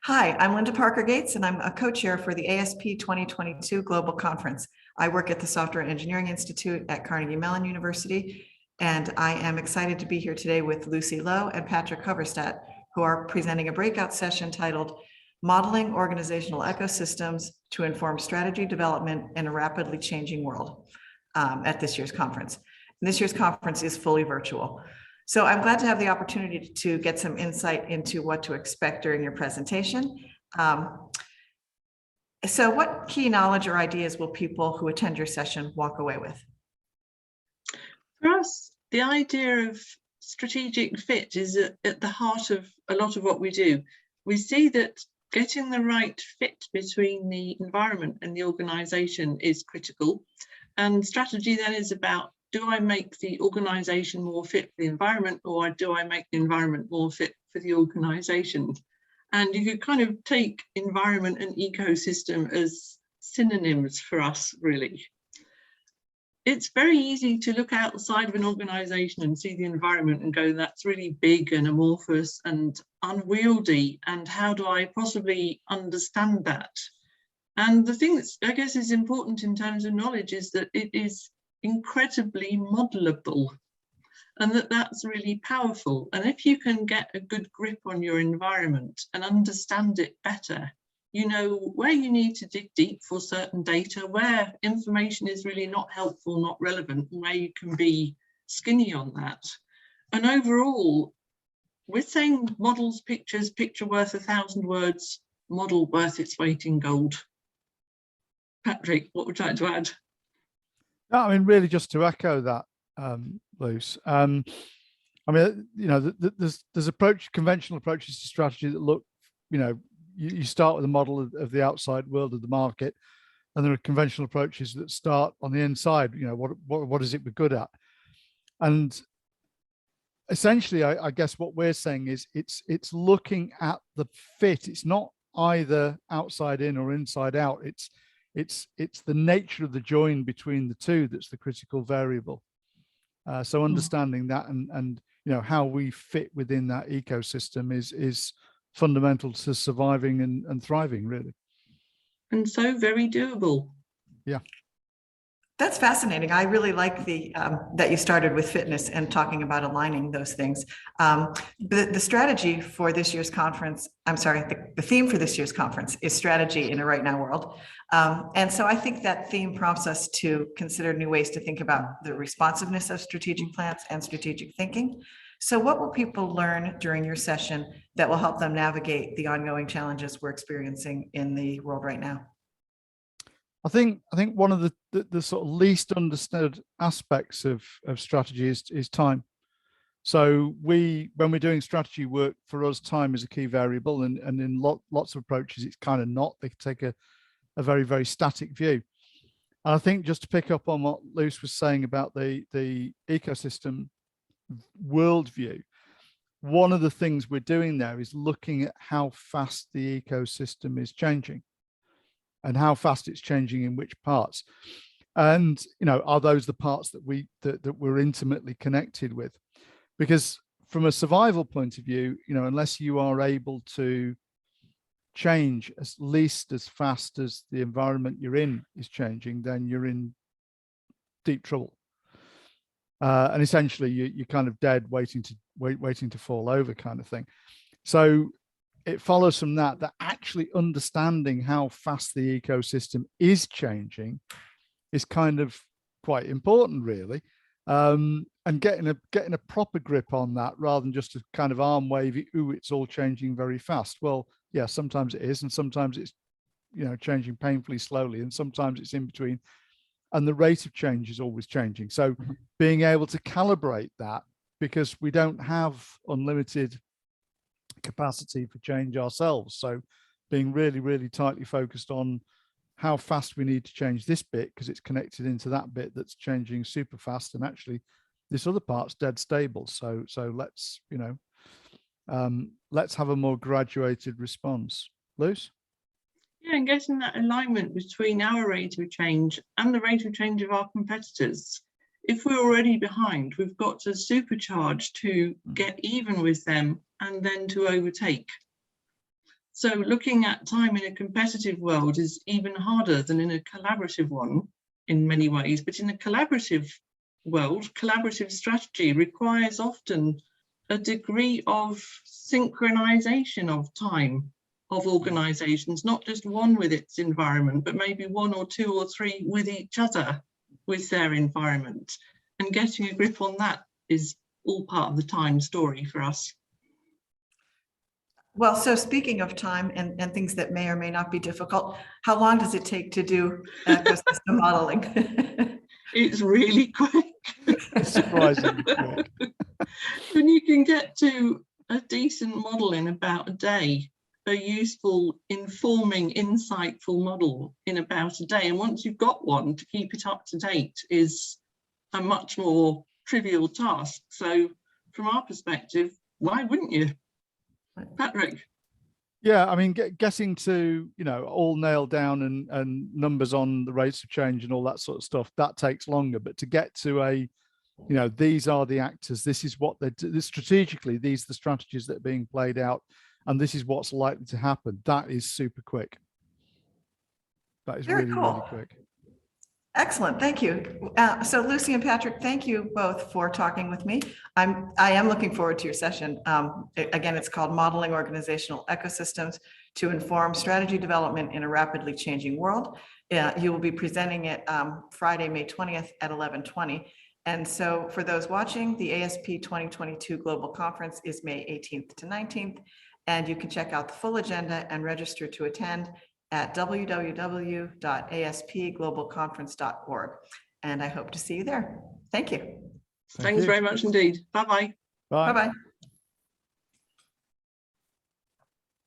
Hi, I'm Linda Parker Gates, and I'm a co-chair for the ASP 2022 Global Conference. I work at the Software Engineering Institute at Carnegie Mellon University, and I am excited to be here today with Lucy Loh and Patrick Hoverstadt, who are presenting a breakout session titled Modeling Organizational Ecosystems to Inform Strategy Development in a Rapidly Changing World at this year's conference. And this year's conference is fully virtual. So I'm glad to have the opportunity to get some insight into what to expect during your presentation. So what key knowledge or ideas will people who attend your session walk away with? For us, the idea of strategic fit is at the heart of a lot of what we do. We see that getting the right fit between the environment and the organisation is critical. And strategy then is about, do I make the organisation more fit for the environment, or do I make the environment more fit for the organisation? And you could kind of take environment and ecosystem as synonyms for us, really. It's very easy to look outside of an organisation and see the environment and go, that's really big and amorphous and unwieldy, and how do I possibly understand that? And the thing that I guess is important in terms of knowledge is that it is incredibly modelable, and that's really powerful. And if you can get a good grip on your environment and understand it better, you know where you need to dig deep for certain data, where information is really not helpful, not relevant, and where you can be skinny on that. And overall, we're saying models, pictures, picture worth 1,000 words, model worth its weight in gold. Patrick, what would you like to add? No, I mean, really just to echo that, Luce. I mean, you know, there's conventional approaches to strategy that look, you know, you start with a model of the outside world of the market, and there are conventional approaches that start on the inside. You know, what is it we're good at? And essentially, I guess what we're saying is it's looking at the fit. It's not either outside in or inside out. It's the nature of the join between the two that's the critical variable. So understanding that and you know how we fit within that ecosystem is fundamental to surviving and thriving, really. And so very doable. Yeah. That's fascinating. I really like the that you started with fitness and talking about aligning those things. The strategy for this year's conference, I'm sorry, the theme for this year's conference is strategy in a right now world. And so I think that theme prompts us to consider new ways to think about the responsiveness of strategic plans and strategic thinking. So what will people learn during your session that will help them navigate the ongoing challenges we're experiencing in the world right now? I think one of the sort of least understood aspects of strategy is time. So when we're doing strategy work, for us, time is a key variable, and in lots of approaches, it's kind of not. They take a very, very static view. And I think just to pick up on what Luce was saying about the ecosystem worldview, one of the things we're doing there is looking at how fast the ecosystem is changing, and how fast it's changing in which parts. And, you know, are those the parts that we're intimately connected with? Because from a survival point of view, you know, unless you are able to change at least as fast as the environment you're in is changing, then you're in deep trouble. And essentially you're kind of dead, waiting to fall over, kind of thing. So it follows from that actually understanding how fast the ecosystem is changing is kind of quite important, really, and getting a proper grip on that rather than just a kind of arm wavy, ooh, it's all changing very fast. Well, yeah, sometimes it is, and sometimes it's, you know, changing painfully slowly, and sometimes it's in between, and the rate of change is always changing. So being able to calibrate that, because we don't have unlimited capacity for change ourselves. So being really, really tightly focused on how fast we need to change this bit, because it's connected into that bit that's changing super fast, and actually this other part's dead stable. So let's, you know, let's have a more graduated response. Luce? Yeah, and getting that alignment between our rate of change and the rate of change of our competitors. If we're already behind, we've got to supercharge to get even with them and then to overtake. So looking at time in a competitive world is even harder than in a collaborative one in many ways. But in a collaborative world, collaborative strategy requires often a degree of synchronization of time of organizations, not just one with its environment, but maybe one or two or three with each other, with their environment. And getting a grip on that is all part of the time story for us. Well, so speaking of time and things that may or may not be difficult, how long does it take to do ecosystem modeling? It's really quick. Surprisingly quick. When you can get to a decent model in about a day, a useful, informing, insightful model in about a day. And once you've got one, to keep it up to date is a much more trivial task. So from our perspective, why wouldn't you? Patrick? Yeah, I mean, getting to, you know, all nailed down and numbers on the rates of change and all that sort of stuff, that takes longer. But to get to a, you know, these are the actors, this is what they do, strategically, these are the strategies that are being played out, and this is what's likely to happen, that is super quick. That is Very really, cool. really quick. Excellent, thank you. So Lucy and Patrick, thank you both for talking with me. I am looking forward to your session. Again, it's called Modeling Organizational Ecosystems to Inform Strategy Development in a Rapidly Changing World. You will be presenting it Friday, May 20th at 11:20. And so for those watching, the ASP 2022 Global Conference is May 18th to 19th. And you can check out the full agenda and register to attend at www.aspglobalconference.org. And I hope to see you there. Thank you. Thanks very much indeed. Bye-bye. Bye. Bye-bye.